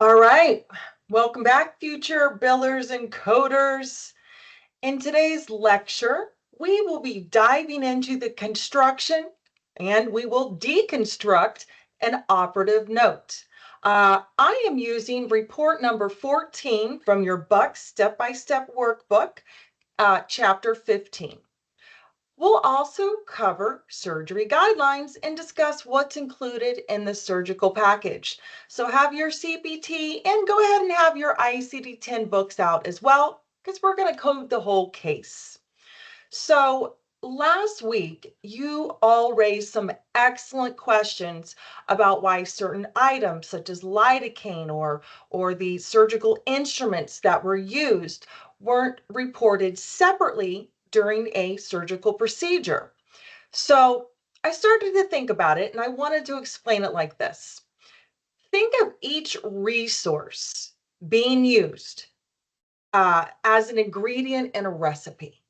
All right, welcome back, future billers and coders. In today's lecture, we will be diving into the construction and we will deconstruct an operative note. I am using report number 14 from your Buck step-by-step workbook, chapter 15. We'll also cover surgery guidelines and discuss what's included in the surgical package. So have your CPT and go ahead and have your ICD-10 books out as well, because we're going to code the whole case. So last week, you all raised some excellent questions about why certain items such as lidocaine or the surgical instruments that were used weren't reported separately during a surgical procedure. So I started to think about it and I wanted to explain it like this. Think of each resource being used as an ingredient in a recipe,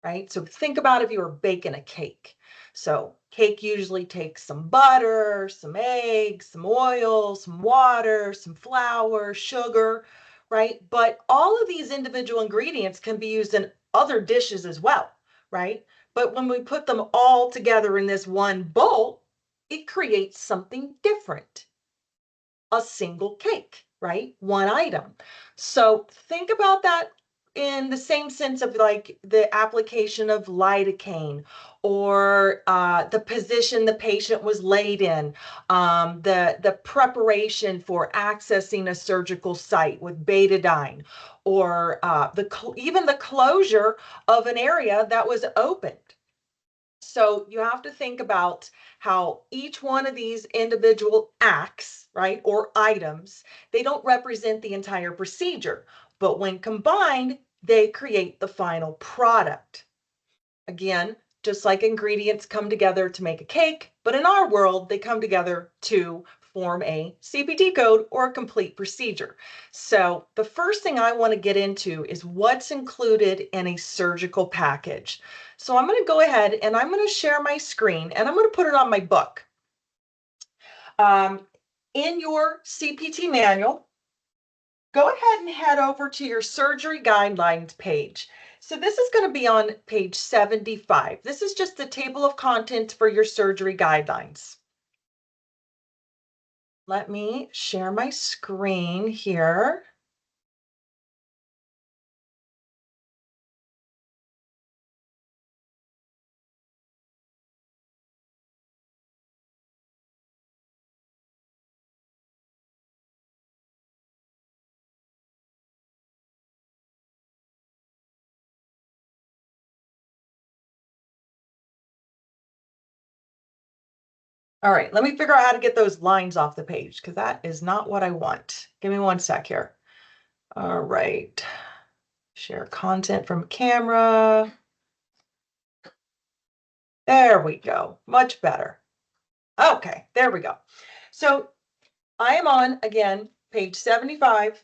right? So think about if you were baking a cake. So cake usually takes some butter, some eggs, some oil, some water, some flour, sugar, right? But all of these individual ingredients can be used in other dishes as well, right? But when we put them all together in this one bowl, it creates something different, a single cake, right? One item. So think about that in the same sense of like the application of lidocaine or the position the patient was laid in, the preparation for accessing a surgical site with betadine, or even the closure of an area that was opened. So you have to think about how each one of these individual acts, right, or items, they don't represent the entire procedure, but when combined, they create the final product. Again, just like ingredients come together to make a cake, but in our world, they come together to form a CPT code or a complete procedure. So the first thing I want to get into is what's included in a surgical package. So I'm going to go ahead and I'm going to share my screen and I'm going to put it on my book. In your CPT manual, go ahead and head over to your surgery guidelines page. So this is going to be on page 75. This is just the table of contents for your surgery guidelines. Let me share my screen here. All right, let me figure out how to get those lines off the page because that is not what I want. Give me one sec here. All right, share content from camera. There we go, much better. Okay, there we go. So I am on, again, page 75,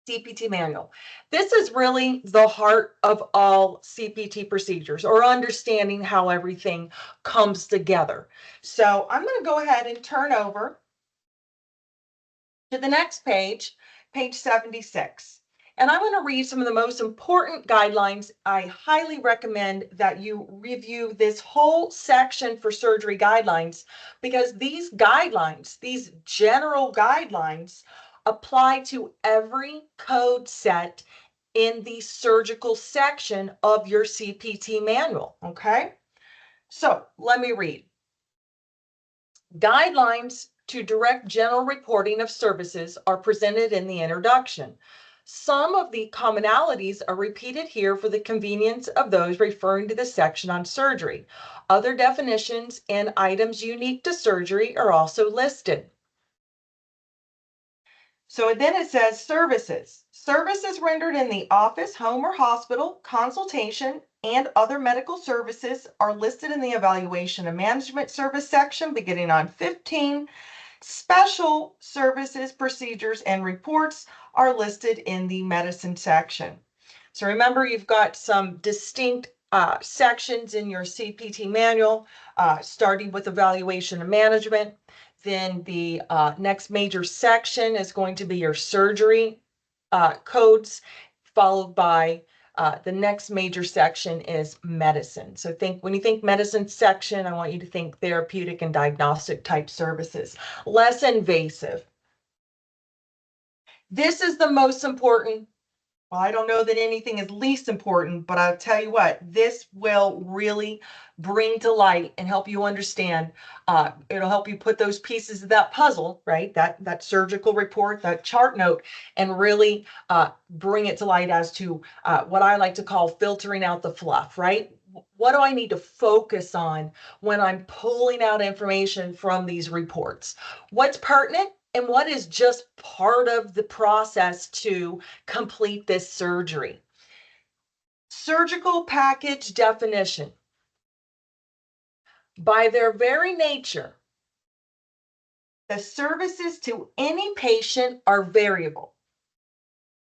CPT manual. This is really the heart of all CPT procedures, or understanding how everything comes together. So I'm going to go ahead and turn over to the next page, page 76. And I'm going to read some of the most important guidelines. I highly recommend that you review this whole section for surgery guidelines, because these guidelines, these general guidelines, apply to every code set in the surgical section of your CPT manual, okay? So let me read. Guidelines to direct general reporting of services are presented in the introduction. Some of the commonalities are repeated here for the convenience of those referring to the section on surgery. Other definitions and items unique to surgery are also listed. So then it says services. Services rendered in the office, home, or hospital, consultation, and other medical services are listed in the evaluation and management service section beginning on 15. Special services, procedures, and reports are listed in the medicine section. So remember, you've got some distinct sections in your CPT manual, starting with evaluation and management. Then the next major section is going to be your surgery codes, followed by the next major section is medicine. So when you think medicine section, I want you to think therapeutic and diagnostic type services, less invasive. This is the most important. Well, I don't know that anything is least important, but I'll tell you what, this will really bring to light and help you understand. It'll help you put those pieces of that puzzle, right? That surgical report, that chart note, and really bring it to light as to what I like to call filtering out the fluff, right? What do I need to focus on when I'm pulling out information from these reports? What's pertinent and what is just part of the process to complete this surgery? Surgical package definition. By their very nature, the services to any patient are variable.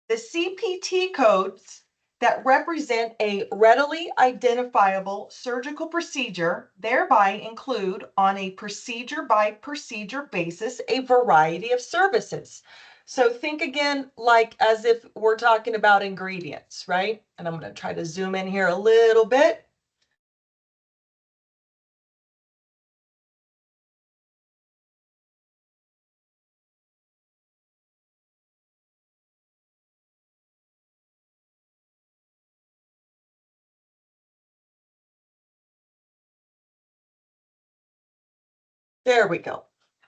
The CPT codes that represent a readily identifiable surgical procedure thereby include, on a procedure by procedure basis, a variety of services. So think again, like as if we're talking about ingredients, right? And I'm going to try to zoom in here a little bit. There we go.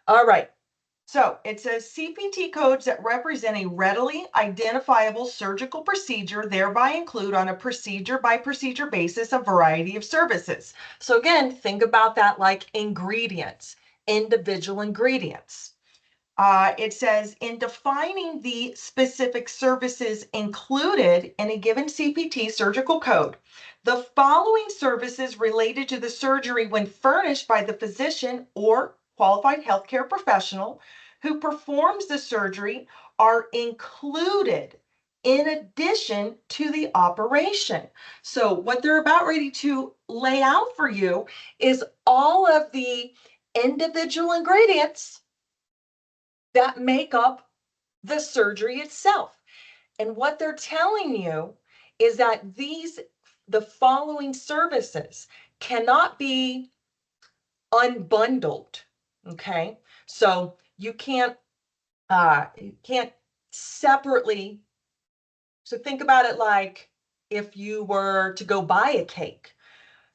All right. So it says CPT codes that represent a readily identifiable surgical procedure thereby include, on a procedure by procedure basis, a variety of services. So again, think about that like ingredients, individual ingredients. It says in defining the specific services included in a given CPT surgical code, the following services related to the surgery when furnished by the physician or qualified healthcare professional who performs the surgery are included in addition to the operation. So what they're about ready to lay out for you is all of the individual ingredients that make up the surgery itself. And what they're telling you is that the following services cannot be unbundled. Okay. So you can't separately. So think about it like if you were to go buy a cake.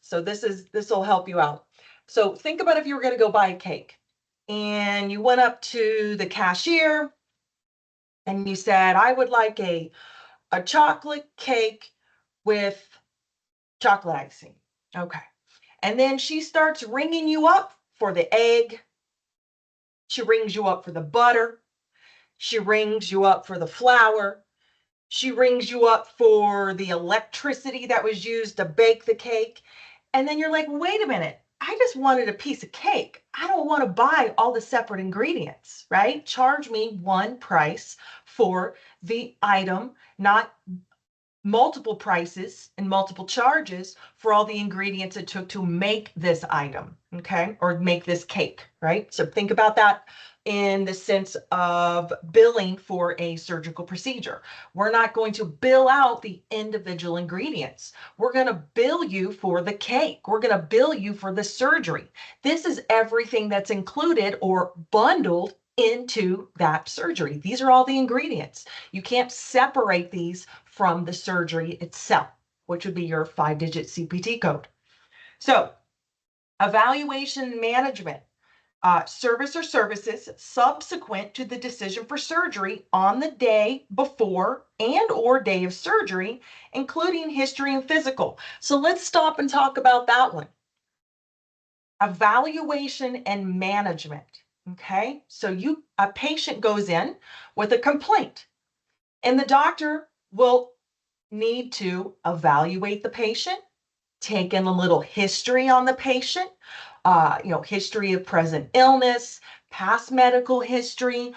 So this will help you out. So think about if you were going to go buy a cake and you went up to the cashier and you said, I would like a chocolate cake with chocolate icing. Okay. And then she starts ringing you up for the egg. She rings you up for the butter. She rings you up for the flour. She rings you up for the electricity that was used to bake the cake. And then you're like, wait a minute. I just wanted a piece of cake. I don't want to buy all the separate ingredients, right? Charge me one price for the item, not multiple prices and multiple charges for all the ingredients it took to make this item, okay, or make this cake, right? So think about that in the sense of billing for a surgical procedure. We're not going to bill out the individual ingredients. We're going to bill you for the cake. We're going to bill you for the surgery. This is everything that's included or bundled into that surgery. These are all the ingredients. You can't separate these from the surgery itself, which would be your 5-digit CPT code. So, evaluation management. Service or services subsequent to the decision for surgery on the day before and or day of surgery, including history and physical. So let's stop and talk about that one. Evaluation and management. Okay, so a patient goes in with a complaint, and the doctor will need to evaluate the patient, take in a little history on the patient, history of present illness, past medical history,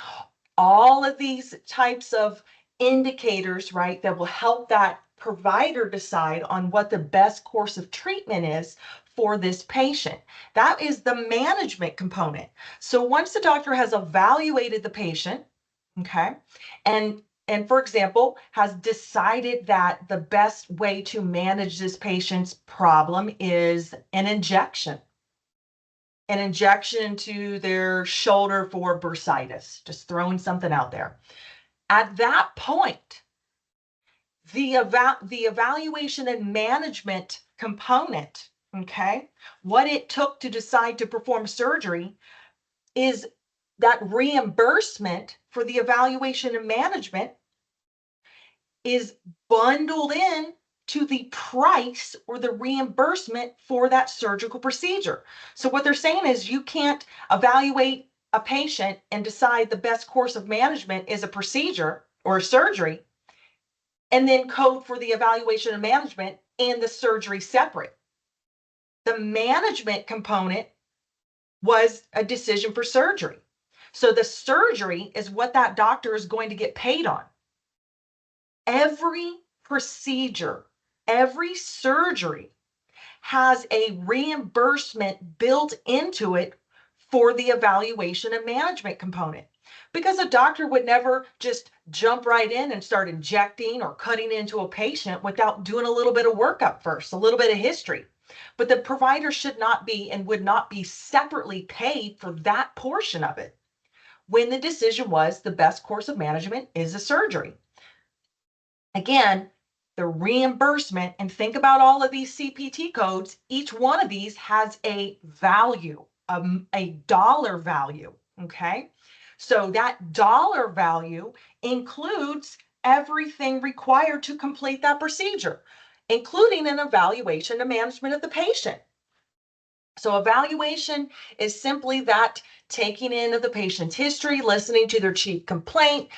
all of these types of indicators, right, that will help that provider decide on what the best course of treatment is for this patient. That is the management component. So once the doctor has evaluated the patient, okay, and for example, has decided that the best way to manage this patient's problem is an injection to their shoulder for bursitis, just throwing something out there. At that point, the evaluation and management component, okay, what it took to decide to perform surgery is that reimbursement for the evaluation and management is bundled in to the price or the reimbursement for that surgical procedure. So what they're saying is you can't evaluate a patient and decide the best course of management is a procedure or a surgery and then code for the evaluation and management and the surgery separate. The management component was a decision for surgery. So the surgery is what that doctor is going to get paid on. Every procedure, every surgery has a reimbursement built into it for the evaluation and management component. Because a doctor would never just jump right in and start injecting or cutting into a patient without doing a little bit of workup first, a little bit of history. But the provider should not be and would not be separately paid for that portion of it when the decision was the best course of management is a surgery. Again, the reimbursement, and think about all of these CPT codes, each one of these has a value, a dollar value, okay? So that dollar value includes everything required to complete that procedure, including an evaluation and management of the patient. So evaluation is simply that taking in of the patient's history, listening to their chief complaint,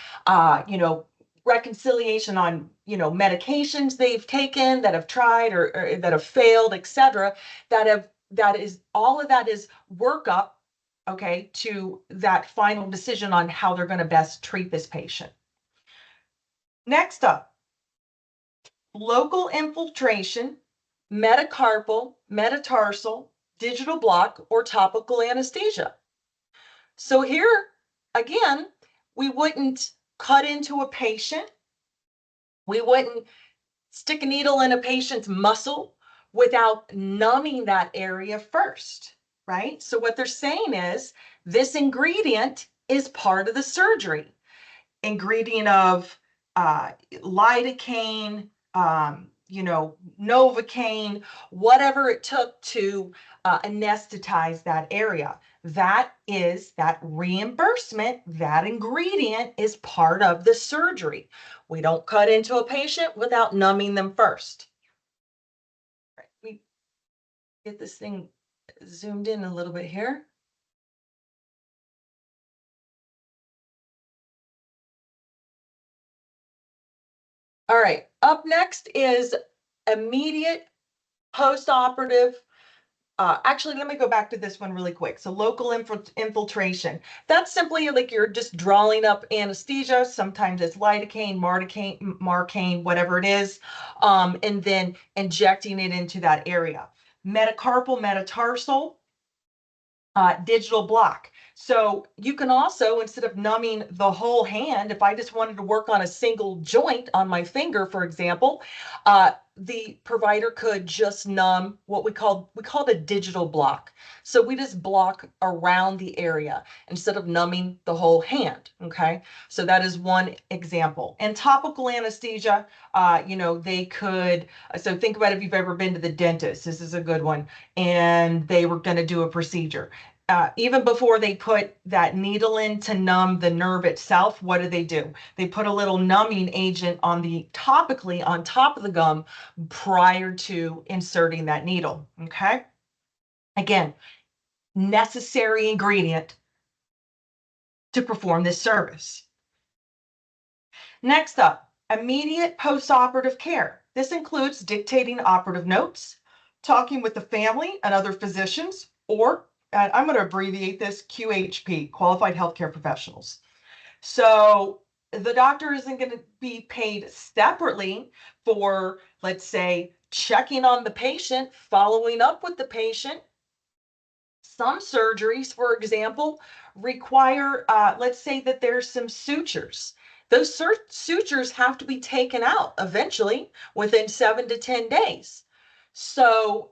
reconciliation on, medications they've taken that have tried or that have failed, etc. All of that is workup, okay, to that final decision on how they're going to best treat this patient. Next up, local infiltration, metacarpal, metatarsal, digital block, or topical anesthesia. So here, again, we wouldn't cut into a patient. We wouldn't stick a needle in a patient's muscle without numbing that area first, right? So what they're saying is this ingredient is part of the surgery. Ingredient of lidocaine, Novocaine, whatever it took to anesthetize that area. That is that reimbursement, that ingredient is part of the surgery. We don't cut into a patient without numbing them first. Right, we get this thing zoomed in a little bit here. All right, up next is immediate post-operative. Actually, let me go back to this one really quick. So local infiltration. That's simply like you're just drawing up anesthesia. Sometimes it's lidocaine, marcaine, whatever it is, and then injecting it into that area. Metacarpal, metatarsal, digital block. So you can also, instead of numbing the whole hand, if I just wanted to work on a single joint on my finger, for example, the provider could just numb what we call a digital block. So we just block around the area instead of numbing the whole hand. Okay, so that is one example. And topical anesthesia, they could. So think about if you've ever been to the dentist. This is a good one, and they were going to do a procedure. Even before they put that needle in to numb the nerve itself, what do? They put a little numbing agent topically on top of the gum prior to inserting that needle, okay? Again, necessary ingredient to perform this service. Next up, immediate post-operative care. This includes dictating operative notes, talking with the family and other physicians, or I'm going to abbreviate this QHP, Qualified Healthcare Professionals. So the doctor isn't going to be paid separately for, let's say, checking on the patient, following up with the patient. Some surgeries, for example, require, let's say that there's some sutures. Those sutures have to be taken out eventually within 7 to 10 days. So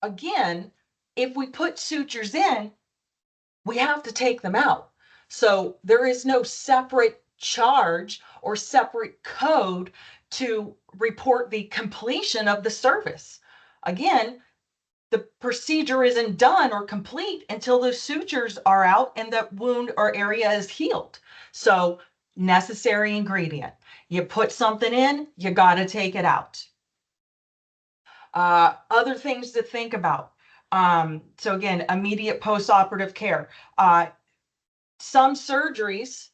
again, if we put sutures in, we have to take them out. So there is no separate charge or separate code to report the completion of the service. Again, the procedure isn't done or complete until those sutures are out and the wound or area is healed. So necessary ingredient. You put something in, you got to take it out. Other things to think about. So again, immediate post-operative care. Some surgeries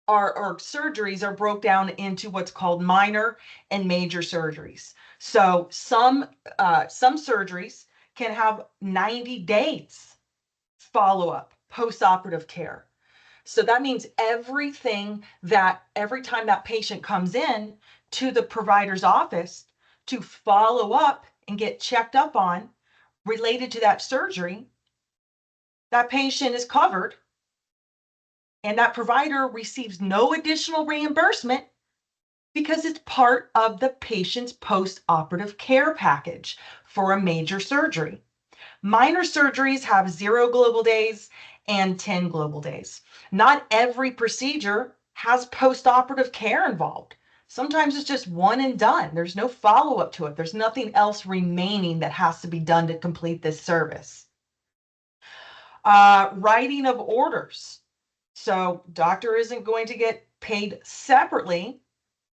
are broke down into what's called minor and major surgeries. So some surgeries can have 90 days follow-up post-operative care. So that means every time that patient comes in to the provider's office to follow up and get checked up on related to that surgery, that patient is covered and that provider receives no additional reimbursement because it's part of the patient's post-operative care package for a major surgery. Minor surgeries have 0 global days and 10 global days. Not every procedure has post-operative care involved. Sometimes it's just one and done. There's no follow-up to it. There's nothing else remaining that has to be done to complete this service. Writing of orders. So doctor isn't going to get paid separately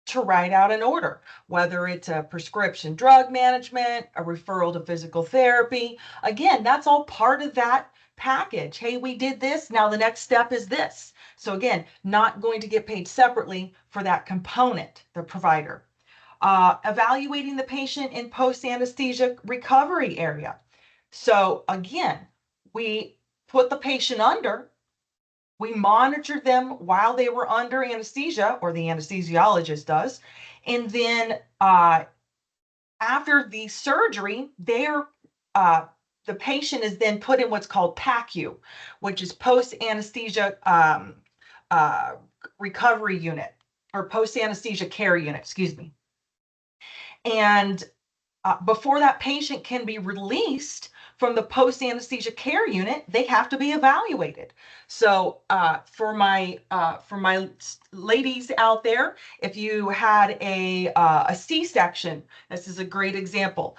to write out an order, whether it's a prescription drug management, a referral to physical therapy. Again, that's all part of that package. Hey, we did this. Now the next step is this. So again, not going to get paid separately for that component, the provider. Evaluating the patient in post-anesthesia recovery area. So again, we put the patient under, we monitored them while they were under anesthesia, or the anesthesiologist does. And then after the surgery, the patient is then put in what's called PACU, which is post-anesthesia recovery unit, or post-anesthesia care unit, excuse me. And before that patient can be released from the post-anesthesia care unit, they have to be evaluated. So for my ladies out there, if you had a C-section, this is a great example.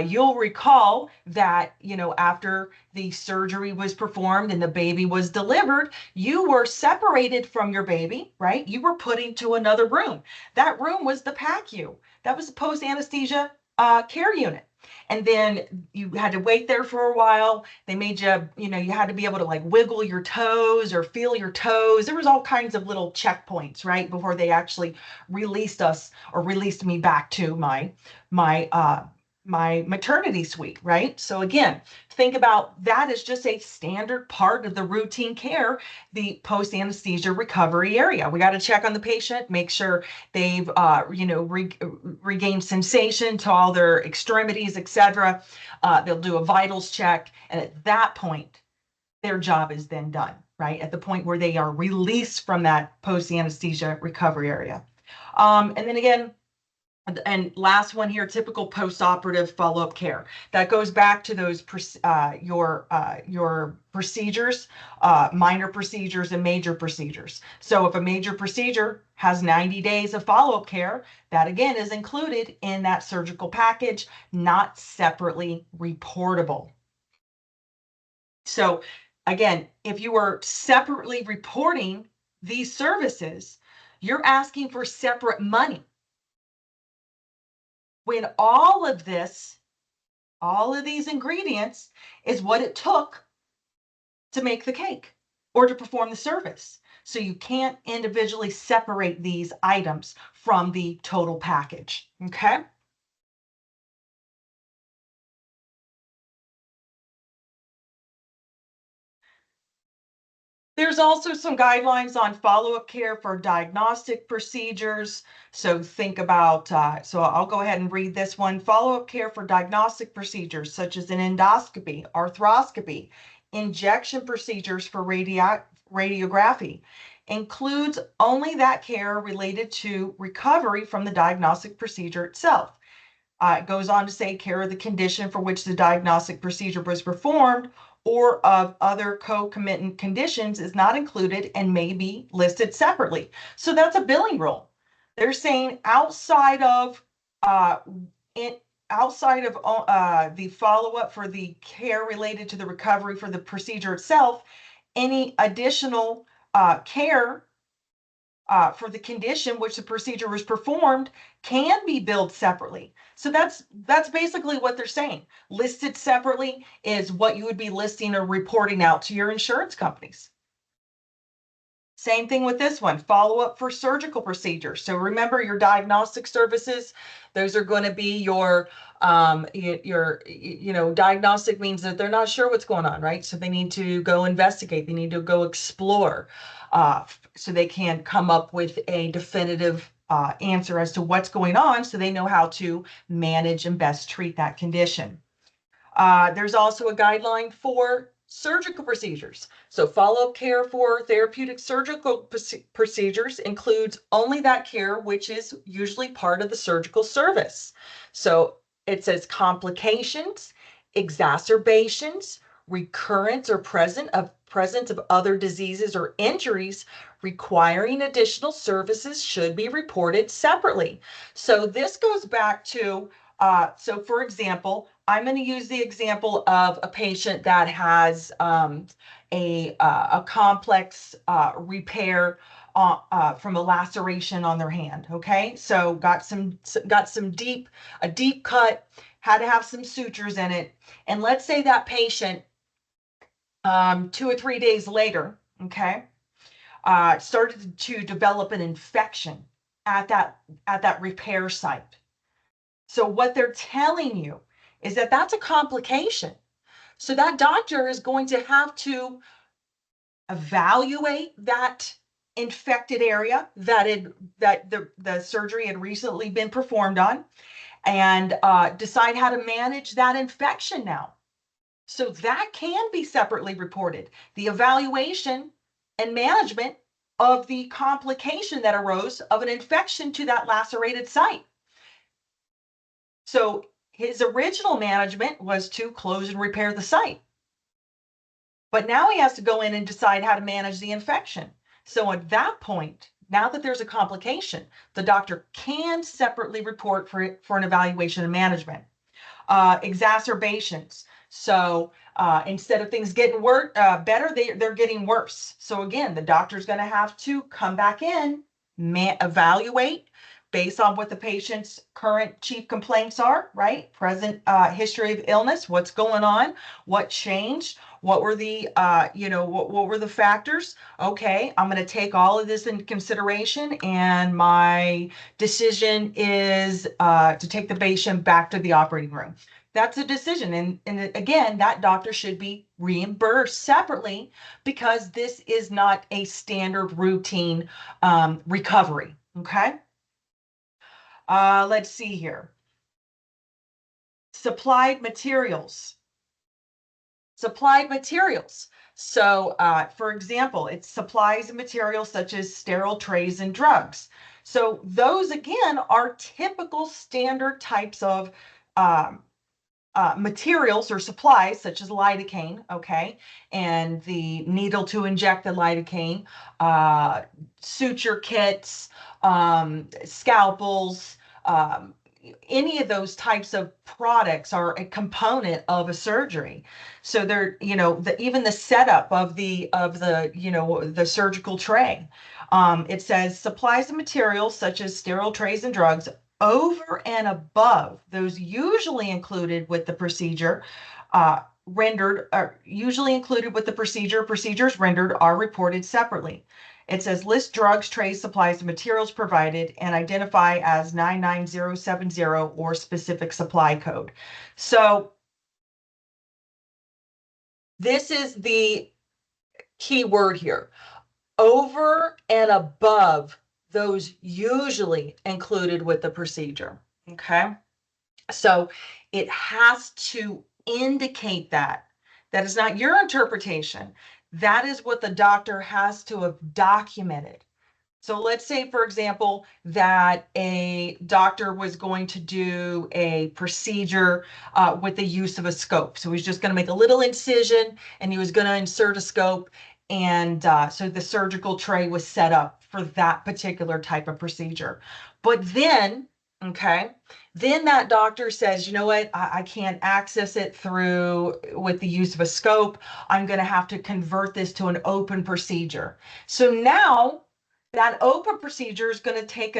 You'll recall that, after the surgery was performed and the baby was delivered, you were separated from your baby, right? You were put into another room. That room was the PACU. That was the post-anesthesia care unit. And then you had to wait there for a while. They made you, you had to be able to like wiggle your toes or feel your toes. There was all kinds of little checkpoints, right, before they actually released us, or released me back to my maternity suite, right? So again, think about that as just a standard part of the routine care, the post-anesthesia recovery area. We got to check on the patient, make sure they've, regained sensation to all their extremities, etc. They'll do a vitals check, and at that point, their job is then done, right? At the point where they are released from that post-anesthesia recovery area. And then again, and last one here, typical post-operative follow-up care. That goes back to those your procedures, minor procedures and major procedures. So if a major procedure has 90 days of follow-up care, that again is included in that surgical package, not separately reportable. So again, if you are separately reporting these services, you're asking for separate money. When all of these ingredients is what it took to make the cake or to perform the service. So you can't individually separate these items from the total package, okay? There's also some guidelines on follow-up care for diagnostic procedures. So think about, so I'll go ahead and read this one. Follow-up care for diagnostic procedures such as an endoscopy, arthroscopy, injection procedures for radiography includes only that care related to recovery from the diagnostic procedure itself. It goes on to say care of the condition for which the diagnostic procedure was performed or of other concomitant conditions is not included and may be listed separately. So that's a billing rule. They're saying outside of uh, the follow-up for the care related to the recovery for the procedure itself, any additional care for the condition which the procedure was performed can be billed separately. So that's basically what they're saying. Listed separately is what you would be listing or reporting out to your insurance companies. Same thing with this one, follow-up for surgical procedures. So remember your diagnostic services, those are going to be your diagnostic means that they're not sure what's going on, right? So they need to go investigate, they need to go explore, so they can come up with a definitive answer as to what's going on so they know how to manage and best treat that condition. There's also a guideline for surgical procedures. So follow-up care for therapeutic surgical procedures includes only that care which is usually part of the surgical service. So it says complications, exacerbations, recurrence or presence of other diseases or injuries requiring additional services should be reported separately. So this goes back to so for example, I'm going to use the example of a patient that has a complex repair from a laceration on their hand. Okay, so got a deep cut, had to have some sutures in it, and let's say that patient 2 or 3 days later, okay, started to develop an infection at that repair site. So what they're telling you is that that's a complication. So that doctor is going to have to evaluate that infected area that the surgery had recently been performed on and decide how to manage that infection now. So that can be separately reported. The evaluation and management of the complication that arose of an infection to that lacerated site. So his original management was to close and repair the site. But now he has to go in and decide how to manage the infection. So at that point, now that there's a complication, the doctor can separately report for an evaluation and management. Exacerbations. So instead of things getting better, they're getting worse. So again, the doctor's going to have to come back in, evaluate based on what the patient's current chief complaints are, right? Present history of illness, what's going on, what changed, what were the, what were the factors? Okay, I'm going to take all of this into consideration, and my decision is to take the patient back to the operating room. That's a decision. And again, that doctor should be reimbursed separately because this is not a standard routine recovery. Okay. Let's see here. Supplied materials. Supplied materials. So, for example, it's supplies and materials such as sterile trays and drugs. So those, again, are typical standard types of materials or supplies such as lidocaine, okay, and the needle to inject the lidocaine, suture kits, scalpels, any of those types of products are a component of a surgery. So they're, even the setup of the the surgical tray. It says supplies and materials such as sterile trays and drugs over and above those usually included with the procedure procedures rendered are reported separately. It says list drugs, trays, supplies, and materials provided and identify as 99070 or specific supply code. So this is the key word here, over and above those usually included with the procedure. Okay. So it has to indicate that. That is not your interpretation. That is what the doctor has to have documented. So let's say, for example, that a doctor was going to do a procedure with the use of a scope. So he's just going to make a little incision and he was going to insert a scope. And so the surgical tray was set up for that particular type of procedure. But then, okay, then that doctor says, you know what, I can't access it through with the use of a scope. I'm going to have to convert this to an open procedure. So now that open procedure is going to take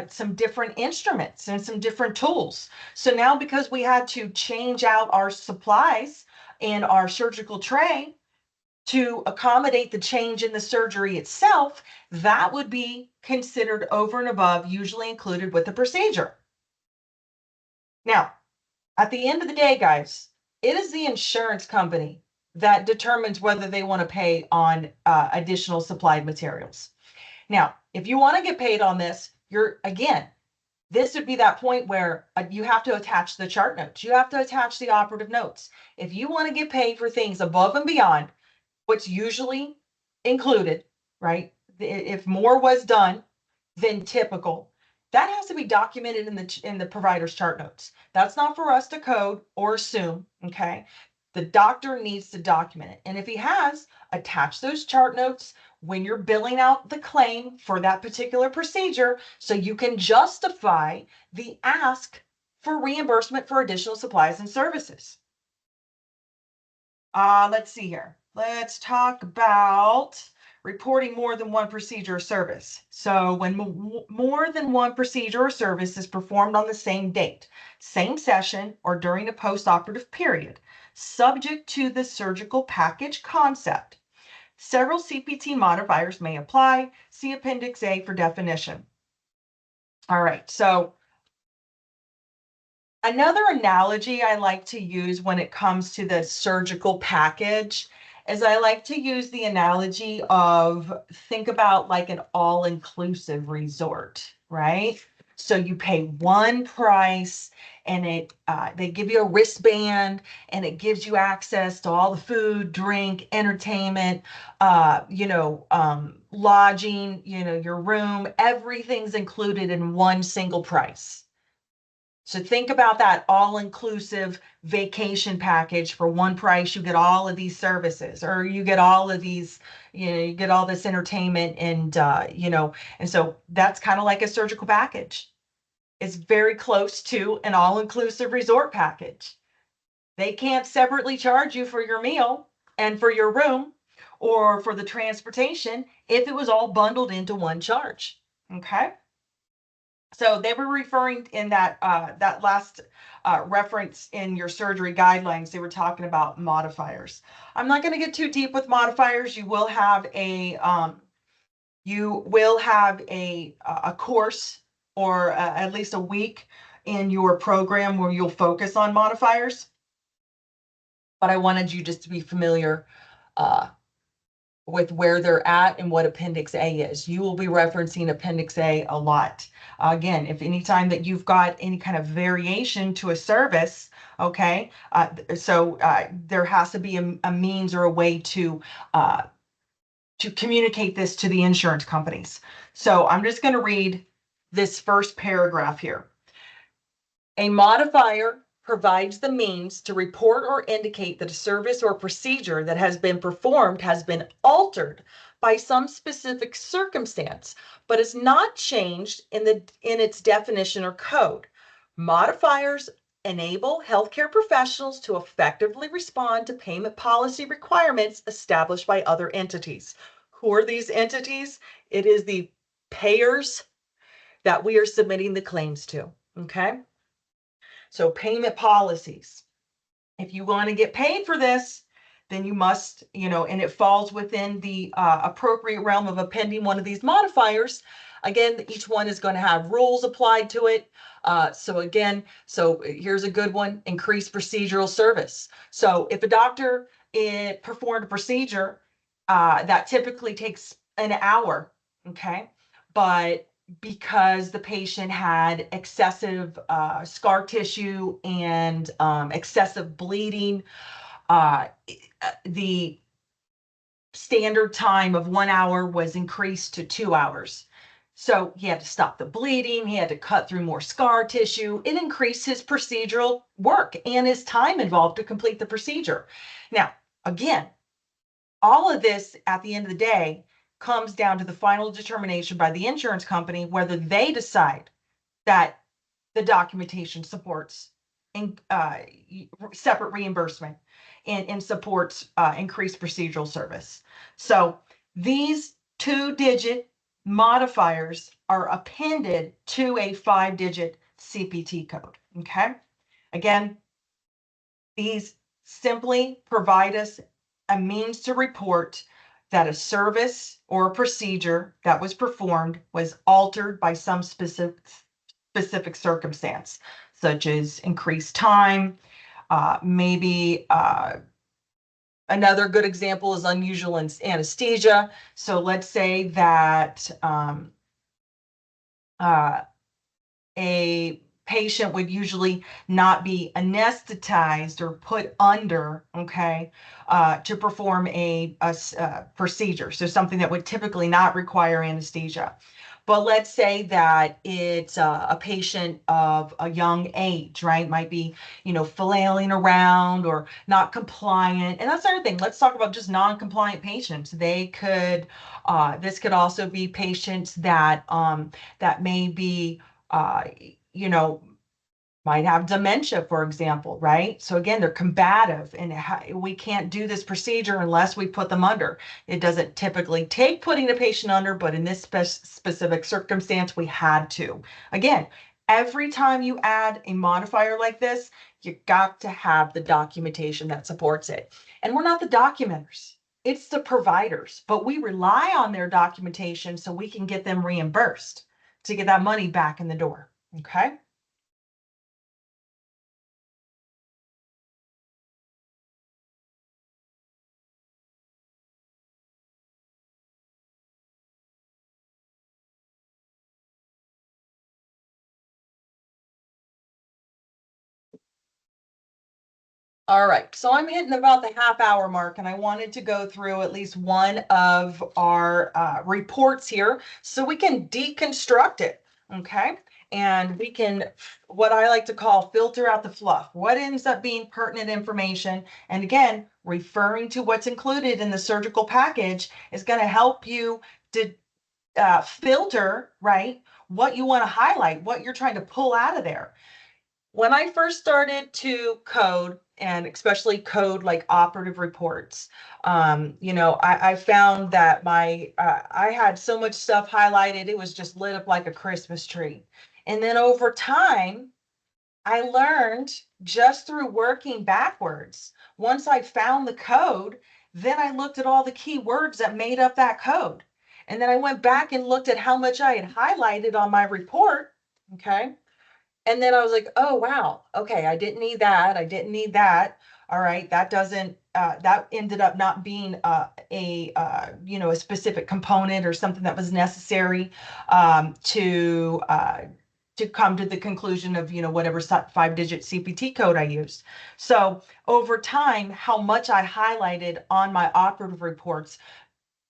some different instruments and some different tools. So now, because we had to change out our supplies and our surgical tray to accommodate the change in the surgery itself, that would be considered over and above, usually included with the procedure. Now, at the end of the day, guys, it is the insurance company that determines whether they want to pay on additional supplied materials. Now, if you want to get paid on this, this would be that point where you have to attach the chart notes. You have to attach the operative notes. If you want to get paid for things above and beyond what's usually included, right? If more was done than typical, that has to be documented in the provider's chart notes. That's not for us to code or assume, okay? The doctor needs to document it. And if he has, attach those chart notes when you're billing out the claim for that particular procedure so you can justify the ask for reimbursement for additional supplies and services. Let's see here. Let's talk about reporting more than one procedure or service. So when more than one procedure or service is performed on the same date, same session, or during a post-operative period, subject to the surgical package concept, several CPT modifiers may apply. See Appendix A for definition. All right, so another analogy I like to use when it comes to the surgical package is I like to use the analogy of, think about like an all-inclusive resort, right? So you pay one price and they give you a wristband and it gives you access to all the food, drink, entertainment, lodging, your room, everything's included in one single price. So think about that all-inclusive vacation package for one price. You get all of these services, or you get all of these, you get all this entertainment and, and so that's kind of like a surgical package. It's very close to an all-inclusive resort package. They can't separately charge you for your meal and for your room or for the transportation if it was all bundled into one charge. Okay. So they were referring in that last reference in your surgery guidelines, they were talking about modifiers. I'm not going to get too deep with modifiers. You will have a course or at least a week in your program where you'll focus on modifiers. But I wanted you just to be familiar with where they're at and what Appendix A is. You will be referencing Appendix A a lot. Again, if anytime that you've got any kind of variation to a service, okay, there has to be a means or a way to communicate this to the insurance companies. So I'm just going to read this first paragraph here. A modifier provides the means to report or indicate that a service or procedure that has been performed has been altered by some specific circumstance, but is not changed in its definition or code. Modifiers enable healthcare professionals to effectively respond to payment policy requirements established by other entities. Who are these entities? It is the payers that we are submitting the claims to, okay? So payment policies. If you want to get paid for this, then you must, and it falls within the appropriate realm of appending one of these modifiers. Again, each one is going to have rules applied to it. So here's a good one: increased procedural service. So if a doctor performed a procedure that typically takes an hour, okay? But because the patient had excessive scar tissue and excessive bleeding, uh, the standard time of 1 hour was increased to 2 hours. So he had to stop the bleeding, he had to cut through more scar tissue. It increased his procedural work and his time involved to complete the procedure. Now, again, all of this at the end of the day comes down to the final determination by the insurance company whether they decide that the documentation supports in, separate reimbursement and supports increased procedural service. So these 2-digit modifiers are appended to a 5-digit CPT code. Okay. Again, these simply provide us a means to report that a service or a procedure that was performed was altered by some specific circumstance, such as increased time, maybe another good example is unusual anesthesia. So let's say that a patient would usually not be anesthetized or put under, okay, to perform a procedure. So something that would typically not require anesthesia. But let's say that it's a patient of a young age, right? Might be, flailing around or not compliant. And that's the other thing. Let's talk about just non-compliant patients. This could also be patients that may be uh, you know, might have dementia, for example, right? So again, they're combative and we can't do this procedure unless we put them under. It doesn't typically take putting a patient under, but in this specific circumstance, we had to. Again, every time you add a modifier like this, you got to have the documentation that supports it. And we're not the documenters. It's the providers, but we rely on their documentation so we can get them reimbursed to get that money back in the door. Okay. All right, so I'm hitting about the half-hour mark, and I wanted to go through at least one of our reports here so we can deconstruct it, okay? And we can, what I like to call, filter out the fluff. What ends up being pertinent information? And again, referring to what's included in the surgical package is going to help you to filter, right, what you want to highlight, what you're trying to pull out of there. When I first started to code, and especially code like operative reports, I found that I had so much stuff highlighted, it was just lit up like a Christmas tree. And then over time, I learned just through working backwards. Once I found the code, then I looked at all the key words that made up that code. And then I went back and looked at how much I had highlighted on my report. Okay. And then I was like, oh, wow. Okay. I didn't need that. I didn't need that. All right. That doesn't, that ended up not being a specific component or something that was necessary to come to the conclusion of, whatever 5-digit CPT code I used. So over time, how much I highlighted on my operative reports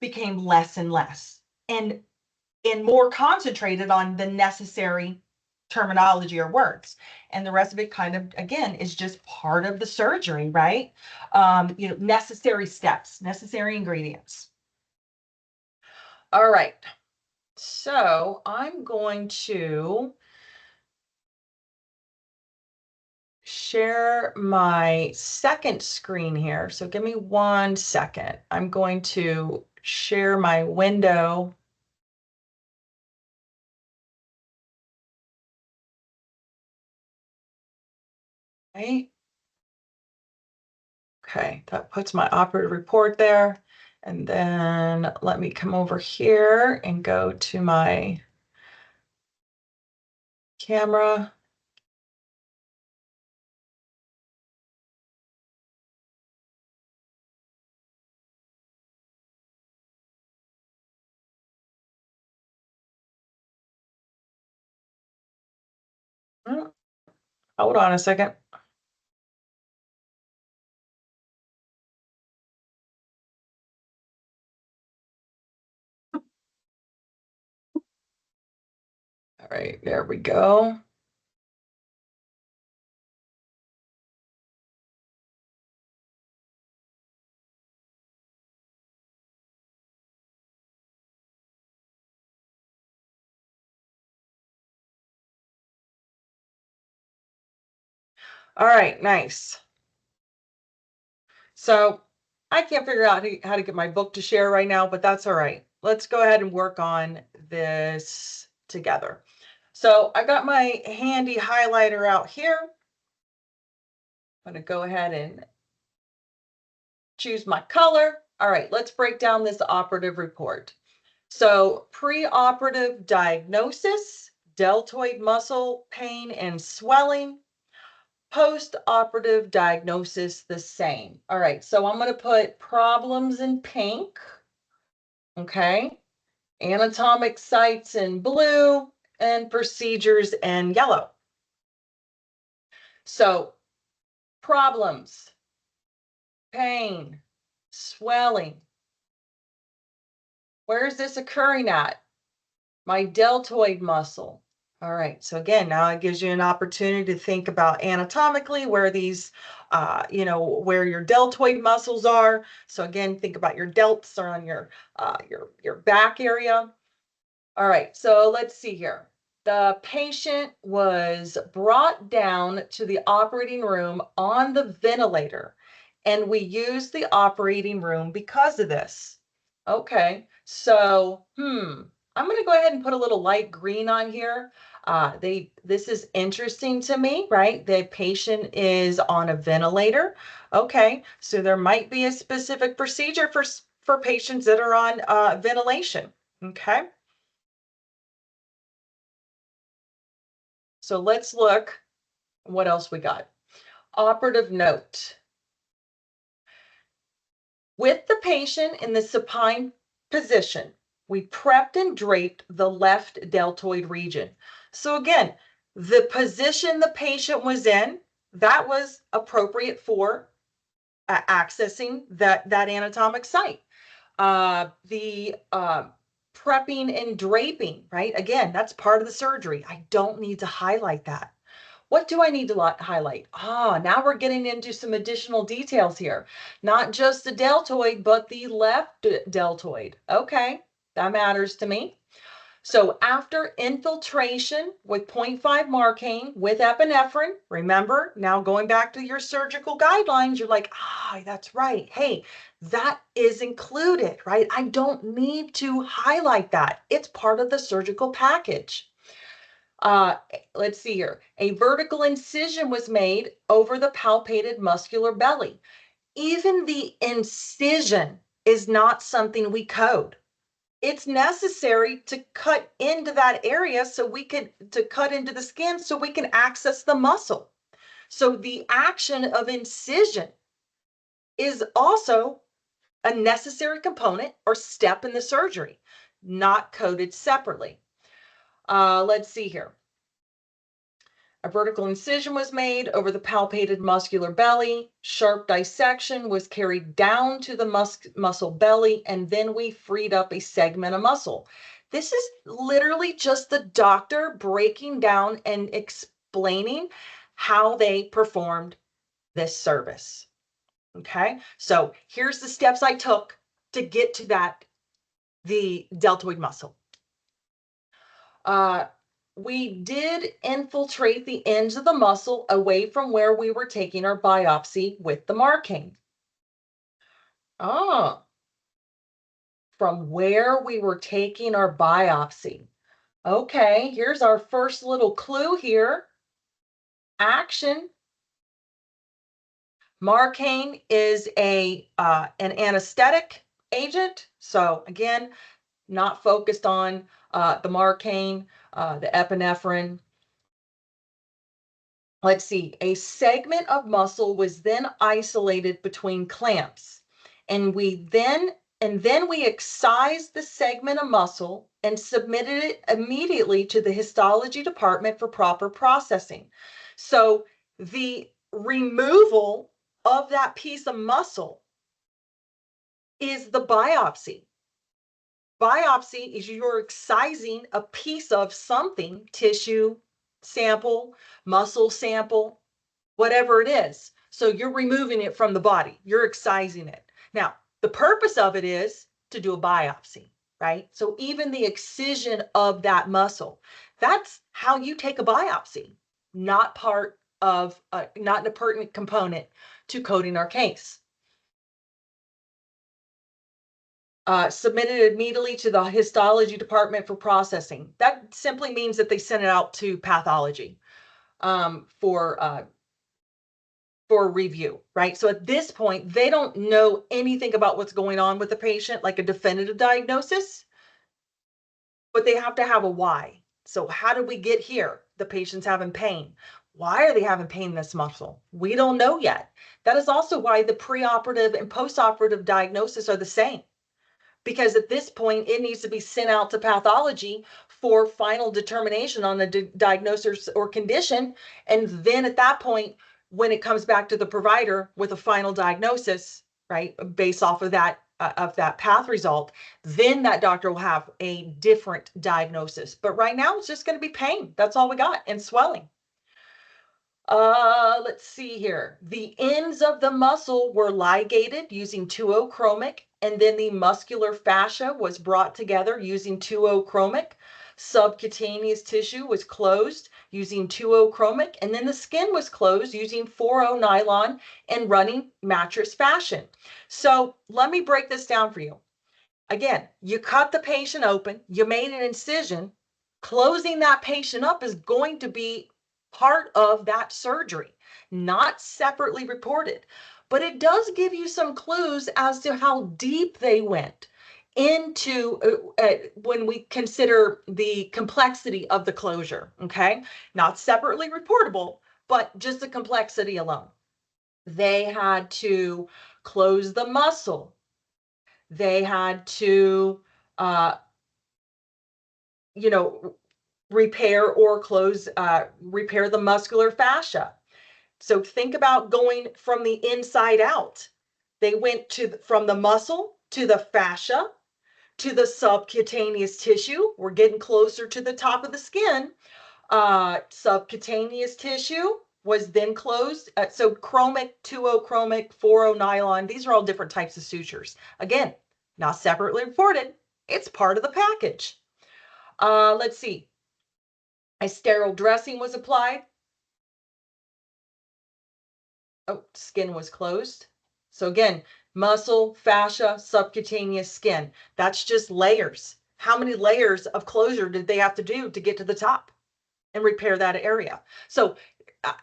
became less and less. And more concentrated on the necessary terminology or words. And the rest of it kind of, again, is just part of the surgery, right? Necessary steps, necessary ingredients. All right. So I'm going to share my second screen here. So give me 1 second. I'm going to share my window. Okay. Okay, that puts my operative report there. And then let me come over here and go to my camera. Hold on a second. All right, there we go. All right, nice. So I can't figure out how to get my book to share right now, but that's all right. Let's go ahead and work on this together. So I got my handy highlighter out here. I'm going to go ahead and choose my color. All right, let's break down this operative report. So preoperative diagnosis, deltoid muscle pain and swelling. Post-operative diagnosis, the same. All right, so I'm going to put problems in pink. Okay, anatomic sites in blue and procedures in yellow. So problems, pain, swelling. Where is this occurring at? My deltoid muscle. All right, so again, now it gives you an opportunity to think about anatomically where these, where your deltoid muscles are. So again, think about your delts are on your back area. All right, so let's see here. The patient was brought down to the operating room on the ventilator, and we used the operating room because of this. Okay, so, I'm going to go ahead and put a little light green on here. This is interesting to me, right? The patient is on a ventilator. Okay, so there might be a specific procedure for patients that are on ventilation. Okay. So let's look what else we got. Operative note. With the patient in the supine position, we prepped and draped the left deltoid region. So again, the position the patient was in, that was appropriate for accessing that anatomic site. The prepping and draping, right? Again, that's part of the surgery. I don't need to highlight that. What do I need to highlight? Now we're getting into some additional details here. Not just the deltoid, but the left deltoid. Okay, that matters to me. So after infiltration with 0.5 Marcaine with epinephrine, remember, now going back to your surgical guidelines, you're like, that's right. Hey, that is included, right? I don't need to highlight that. It's part of the surgical package. Let's see here. A vertical incision was made over the palpated muscular belly. Even the incision is not something we code. It's necessary to cut into that area to cut into the skin so we can access the muscle. So the action of incision is also a necessary component or step in the surgery, not coded separately. Let's see here. A vertical incision was made over the palpated muscular belly. Sharp dissection was carried down to the muscle belly, and then we freed up a segment of muscle. This is literally just the doctor breaking down and explaining how they performed this service. Okay, so here's the steps I took to get to the deltoid muscle. We did infiltrate the ends of the muscle away from where we were taking our biopsy with the Marcaine. From where we were taking our biopsy. Okay, here's our first little clue here. Action. Marcaine is an anesthetic agent. So again, not focused on the Marcaine, the epinephrine. Let's see, a segment of muscle was then isolated between clamps. And then we excised the segment of muscle and submitted it immediately to the histology department for proper processing. So the removal of that piece of muscle is the biopsy. Biopsy is you're excising a piece of something, tissue sample, muscle sample, whatever it is. So you're removing it from the body, you're excising it. Now, the purpose of it is to do a biopsy, right? So even the excision of that muscle, that's how you take a biopsy, not part of, not a pertinent component to coding our case. Submitted immediately to the histology department for processing. That simply means that they send it out to pathology for review, right? So at this point, they don't know anything about what's going on with the patient, like a definitive diagnosis, but they have to have a why. So how did we get here? The patient's having pain. Why are they having pain in this muscle? We don't know yet. That is also why the preoperative and postoperative diagnosis are the same, because at this point it needs to be sent out to pathology for final determination on the diagnosis or condition. And then at that point, when it comes back to the provider with a final diagnosis, right, based off of that path result, then that doctor will have a different diagnosis. But right now it's just going to be pain. That's all we got, and swelling. Let's see here. The ends of the muscle were ligated using 2O-chromic, and then the muscular fascia was brought together using 2O-chromic. Subcutaneous tissue was closed using 2O-chromic, and then the skin was closed using 4O nylon and running mattress fashion. So let me break this down for you. Again, you cut the patient open, you made an incision. Closing that patient up is going to be part of that surgery, not separately reported. But it does give you some clues as to how deep they went into when we consider the complexity of the closure, okay? Not separately reportable, but just the complexity alone. They had to close the muscle. They had to, uh, you know, repair or close, repair the muscular fascia. So think about going from the inside out. They went from the muscle to the fascia to the subcutaneous tissue. We're getting closer to the top of the skin. Subcutaneous tissue was then closed. So chromic, 2O-chromic, 4O nylon, these are all different types of sutures. Again, not separately reported. It's part of the package. Let's see. A sterile dressing was applied. Oh, skin was closed. So again, muscle, fascia, subcutaneous skin. That's just layers. How many layers of closure did they have to do to get to the top and repair that area? So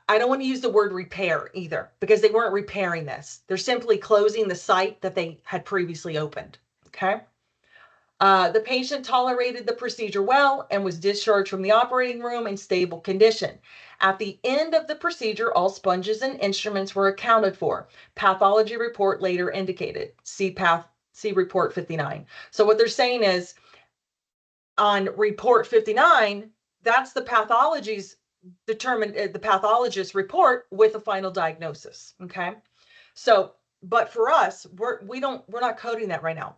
I don't want to use the word repair either, because they weren't repairing this. They're simply closing the site that they had previously opened. Okay. The patient tolerated the procedure well and was discharged from the operating room in stable condition. At the end of the procedure, all sponges and instruments were accounted for. Pathology report later indicated. See report 59. So what they're saying is, on report 59, that's the pathology's the pathologist's report with a final diagnosis. Okay. So, but for us, we're not coding that right now.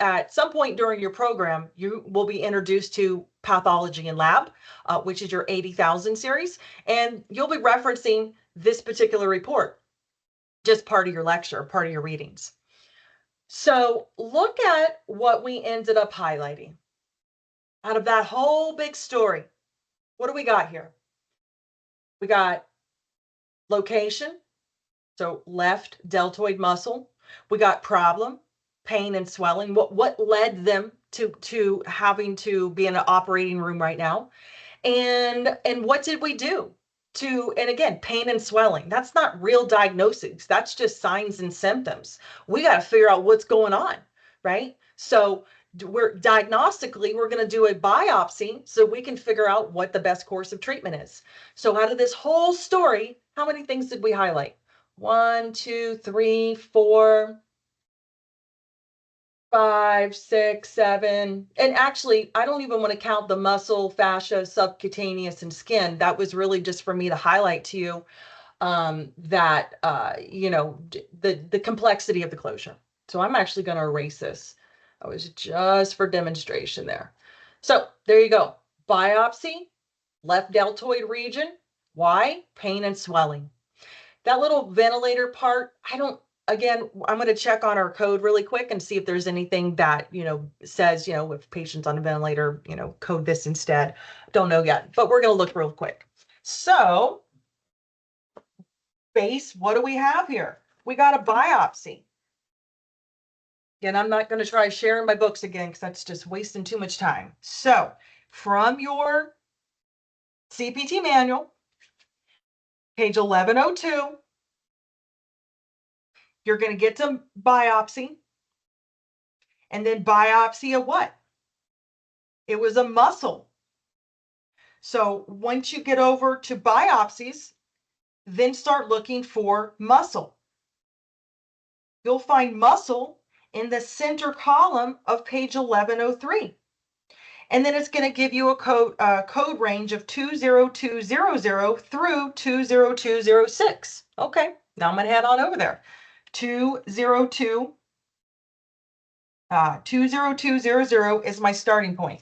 At some point during your program, you will be introduced to pathology and lab, which is your 80,000 series, and you'll be referencing this particular report, just part of your lecture, part of your readings. So look at what we ended up highlighting. Out of that whole big story, what do we got here? We got location, so left deltoid muscle. We got problem, pain and swelling. What led them to having to be in an operating room right now? And what did we do and again, pain and swelling, that's not real diagnosis. That's just signs and symptoms. We got to figure out what's going on, right? So we're going to do a biopsy so we can figure out what the best course of treatment is. So out of this whole story, how many things did we highlight? 1, 2, 3, 4, 5, 6, 7. And actually, I don't even want to count the muscle, fascia, subcutaneous, and skin. That was really just for me to highlight to you that, the complexity of the closure. So I'm actually going to erase this. That was just for demonstration there. So there you go. Biopsy, left deltoid region. Why? Pain and swelling. That little ventilator part, again, I'm going to check on our code really quick and see if there's anything that, says, if patients on a ventilator, code this instead. Don't know yet, but we're going to look real quick. So base, what do we have here? We got a biopsy. Again, I'm not going to try sharing my books again because that's just wasting too much time. So from your CPT manual, page 1102, you're going to get to biopsy, and then biopsy of what? It was a muscle. So once you get over to biopsies, then start looking for muscle. You'll find muscle in the center column of page 1103. And then it's going to give you a code range of 20200 through 20206. Okay, now I'm going to head on over there. 20200 is my starting point.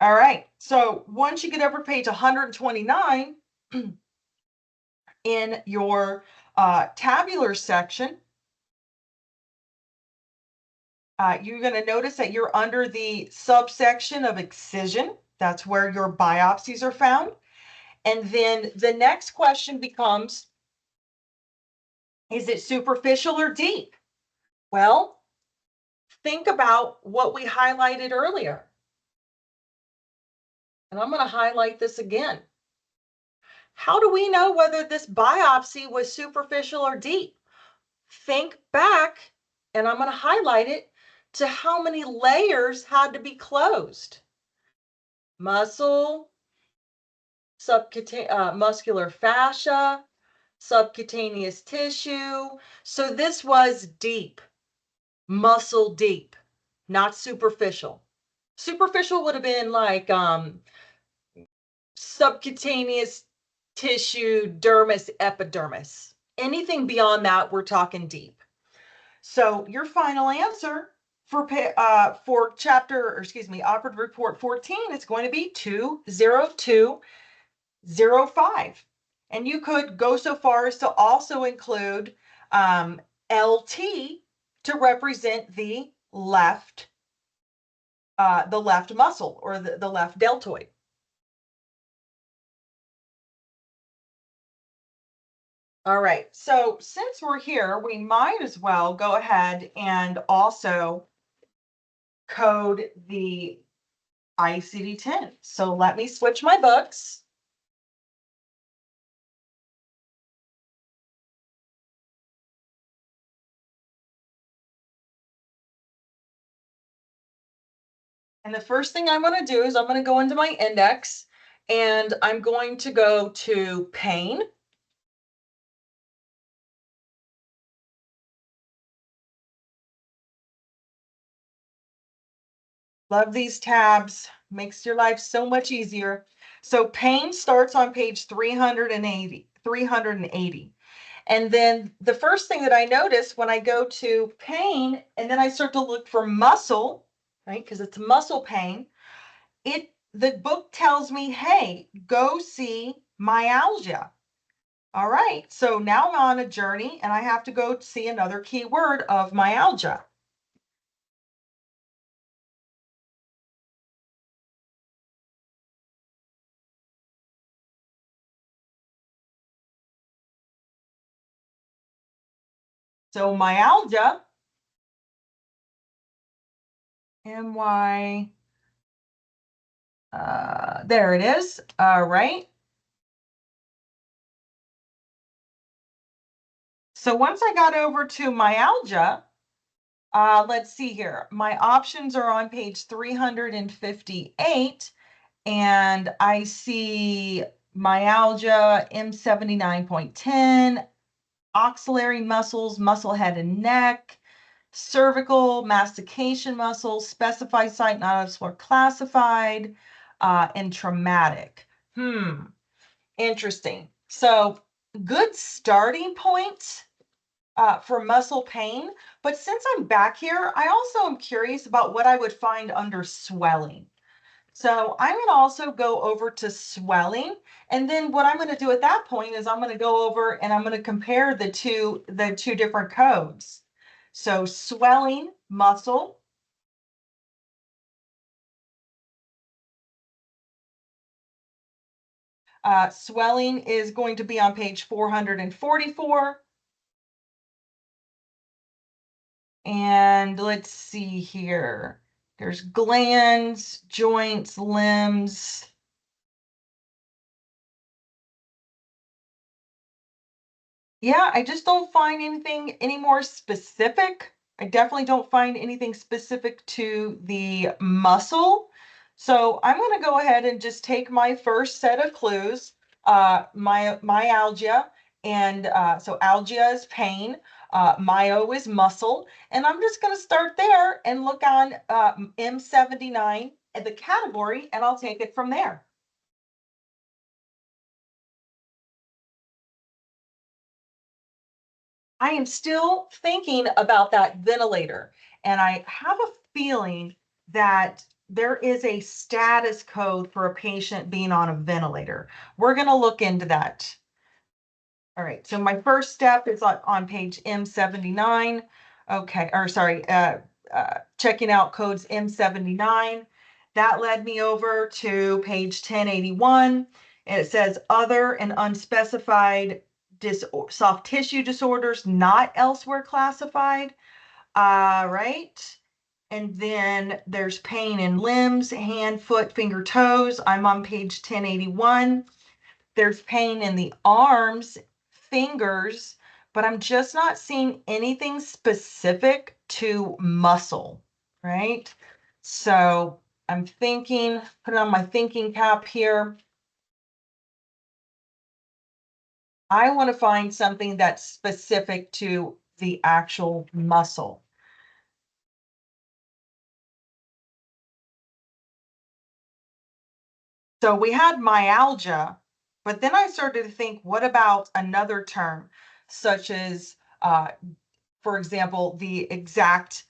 All right, so once you get over page 129 in your tabular section, you're going to notice that you're under the subsection of excision. That's where your biopsies are found. And then the next question becomes, is it superficial or deep? Well, think about what we highlighted earlier. And I'm going to highlight this again. How do we know whether this biopsy was superficial or deep? Think back, and I'm going to highlight it, to how many layers had to be closed. Muscle, muscular fascia, subcutaneous tissue. So this was deep, muscle deep, not superficial. Superficial would have been like subcutaneous tissue, dermis, epidermis. Anything beyond that, we're talking deep. So your final answer for operative report 14 is going to be 20205. And you could go so far as to also include LT to represent the left muscle, or the left deltoid. All right, so since we're here, we might as well go ahead and also code the ICD-10. So let me switch my books. And the first thing I'm going to do is I'm going to go into my index, and I'm going to go to pain. Love these tabs, makes your life so much easier. So pain starts on page 380. And then the first thing that I notice when I go to pain, and then I start to look for muscle, right? Because it's muscle pain. The book tells me, hey, go see myalgia. All right, so now I'm on a journey and I have to go see another keyword of myalgia. So myalgia, M-Y, there it is. All right. So once I got over to myalgia, Let's see here. My options are on page 358, and I see myalgia, M79.10, axillary muscles, muscle head and neck, cervical, mastication muscles, specified site not elsewhere classified, and traumatic. Interesting. So good starting point for muscle pain. But since I'm back here, I also am curious about what I would find under swelling. So I'm going to also go over to swelling. And then what I'm going to do at that point is I'm going to go over and I'm going to compare the two different codes. So swelling muscle. Swelling is going to be on page 444. And let's see here. There's glands, joints, limbs. Yeah, I just don't find anything any more specific. I definitely don't find anything specific to the muscle. So I'm going to go ahead and just take my first set of clues, myalgia, and so algia is pain, myo is muscle, and I'm just going to start there and look on M79 at the category, and I'll take it from there. I am still thinking about that ventilator, and I have a feeling that there is a status code for a patient being on a ventilator. We're going to look into that. All right, so my first step is on page M79. Okay, or sorry, checking out codes M79. That led me over to page 1081, and it says other and unspecified soft tissue disorders not elsewhere classified. Right. And then there's pain in limbs, hand, foot, finger, toes. I'm on page 1081. There's pain in the arms, fingers, but I'm just not seeing anything specific to muscle, right? So I'm thinking, put on my thinking cap here. I want to find something that's specific to the actual muscle. So we had myalgia, but then I started to think, what about another term, such as, for example, the exact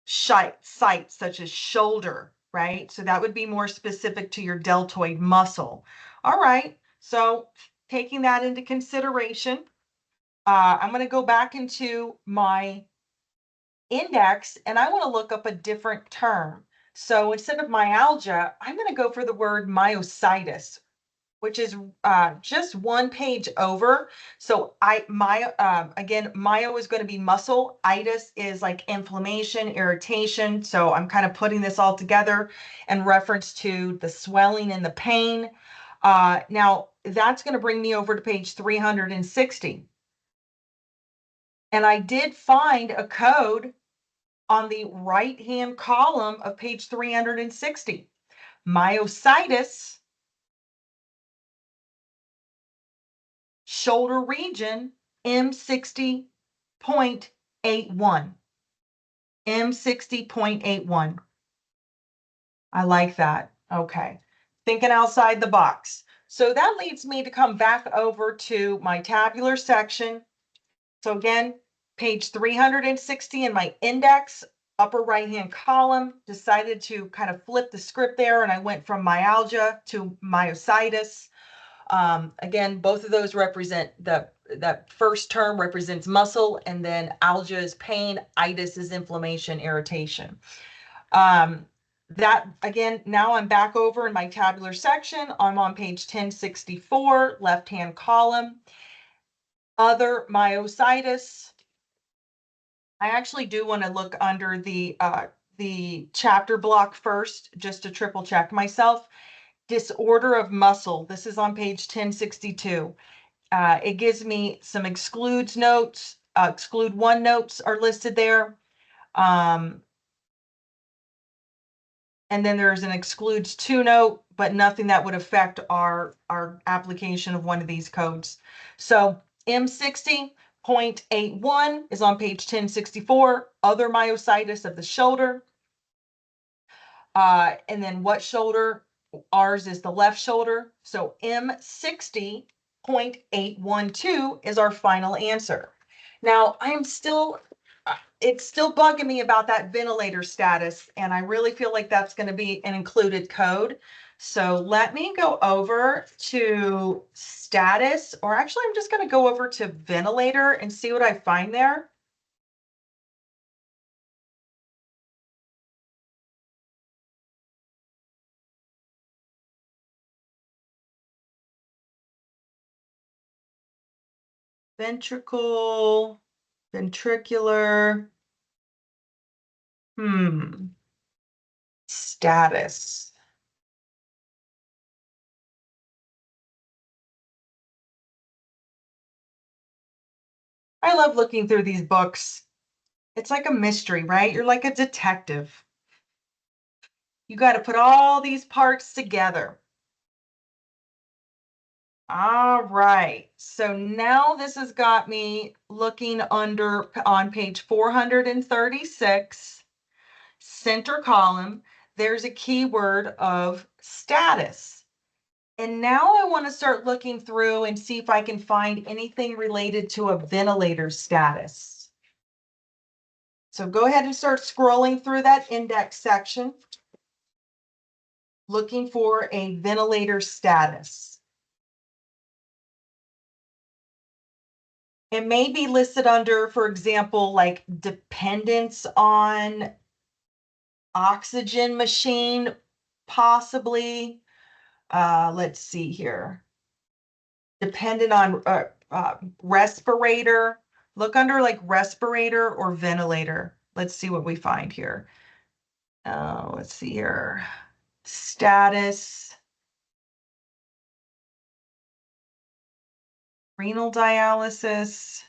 site, such as shoulder, right? So that would be more specific to your deltoid muscle. All right, so taking that into consideration, I'm going to go back into my index and I want to look up a different term. So instead of myalgia, I'm going to go for the word myositis, which is just one page over. So again, myo is going to be muscle. Itis is like inflammation, irritation. So I'm kind of putting this all together in reference to the swelling and the pain. Now that's going to bring me over to page 360. And I did find a code on the right-hand column of page 360. Myositis, shoulder region, M60.81. M60.81. I like that. Okay. Thinking outside the box. So that leads me to come back over to my tabular section. So again, page 360 in my index, upper right-hand column, decided to kind of flip the script there, and I went from myalgia to myositis. Again, both of those represent that first term represents muscle, and then algia is pain, itis is inflammation, irritation. That again, now I'm back over in my tabular section. I'm on page 1064, left-hand column. Other myositis. I actually do want to look under the chapter block first, just to triple check myself. Disorder of muscle. This is on page 1062. It gives me some excludes notes, exclude one notes are listed there. And then there's an excludes two note, but nothing that would affect our application of one of these codes. So M60.81 is on page 1064, other myositis of the shoulder. And then what shoulder? Ours is the left shoulder. So M60.812 is our final answer. Now I'm still, it's still bugging me about that ventilator status, and I really feel like that's going to be an included code. So let me go over to status, or actually I'm just going to go over to ventilator and see what I find there. Ventricle, ventricular, status. I love looking through these books. It's like a mystery, right? You're like a detective. You got to put all these parts together. All right. So now this has got me looking under on page 436, center column. There's a keyword of status. And now I want to start looking through and see if I can find anything related to a ventilator status. So go ahead and start scrolling through that index section, looking for a ventilator status. It may be listed under, for example, like dependence on oxygen machine, possibly. Let's see here. Dependent on respirator. Look under like respirator or ventilator. Let's see what we find here. Let's see here. Status. Renal dialysis.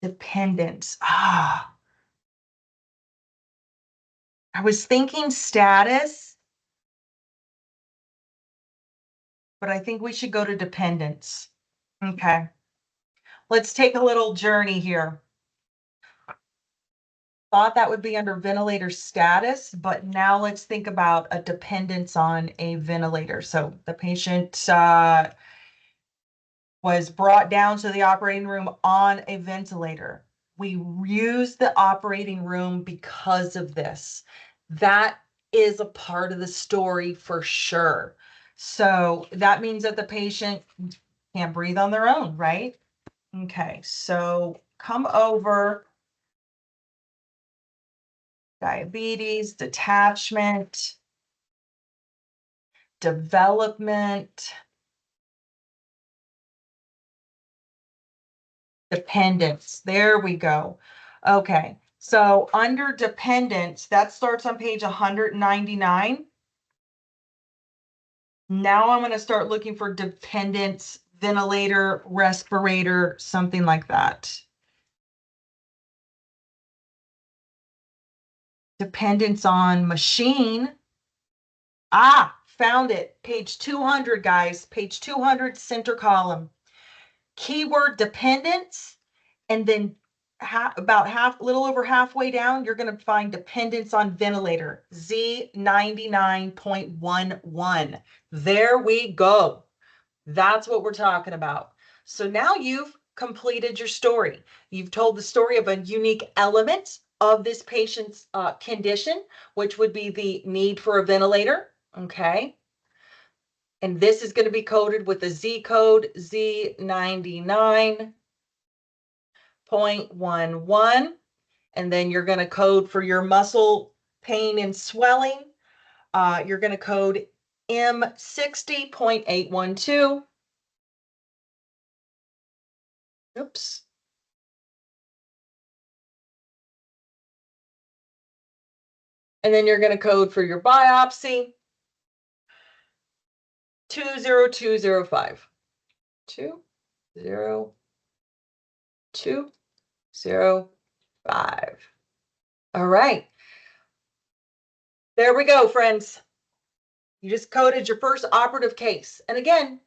Dependence. I was thinking status, but I think we should go to dependence. Okay. Let's take a little journey here. Thought that would be under ventilator status, but now let's think about a dependence on a ventilator. So the patient was brought down to the operating room on a ventilator. We use the operating room because of this. That is a part of the story for sure. So that means that the patient can't breathe on their own, right? Okay, so come over. Diabetes, detachment, development, dependence. There we go. Okay, so under dependence, that starts on page 199. Now I'm going to start looking for dependence, ventilator, respirator, something like that. Dependence on machine. Found it. Page 200, guys. Page 200, center column. Keyword dependence, and then a little over halfway down, you're going to find dependence on ventilator, Z99.11. There we go. That's what we're talking about. So now you've completed your story. You've told the story of a unique element of this patient's condition, which would be the need for a ventilator. Okay. And this is going to be coded with the Z code Z99.11. And then you're going to code for your muscle pain and swelling. You're going to code M60.812. Oops. And then you're going to code for your biopsy. 20205. 20205. All right. There we go, friends. You just coded your first operative case. And again,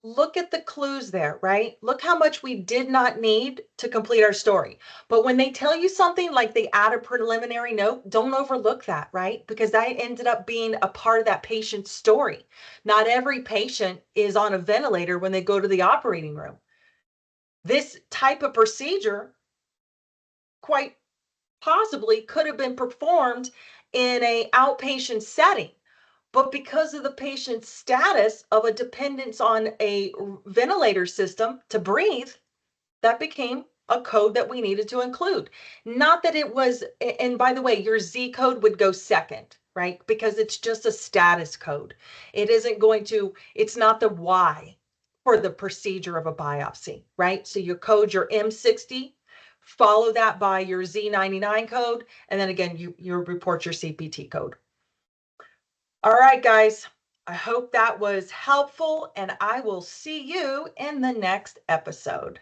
look at the clues there, right? Look how much we did not need to complete our story. But when they tell you something like they add a preliminary note, don't overlook that, right? Because that ended up being a part of that patient's story. Not every patient is on a ventilator when they go to the operating room. This type of procedure quite possibly could have been performed in an outpatient setting. But because of the patient's status of a dependence on a ventilator system to breathe, that became a code that we needed to include. Not that it was, and by the way, your Z code would go second, right? Because it's just a status code. It isn't going to, it's not the Y for the procedure of a biopsy, right? So your code, your M60, follow that by your Z99 code, and then again, you report your CPT code. All right, guys, I hope that was helpful, and I will see you in the next episode.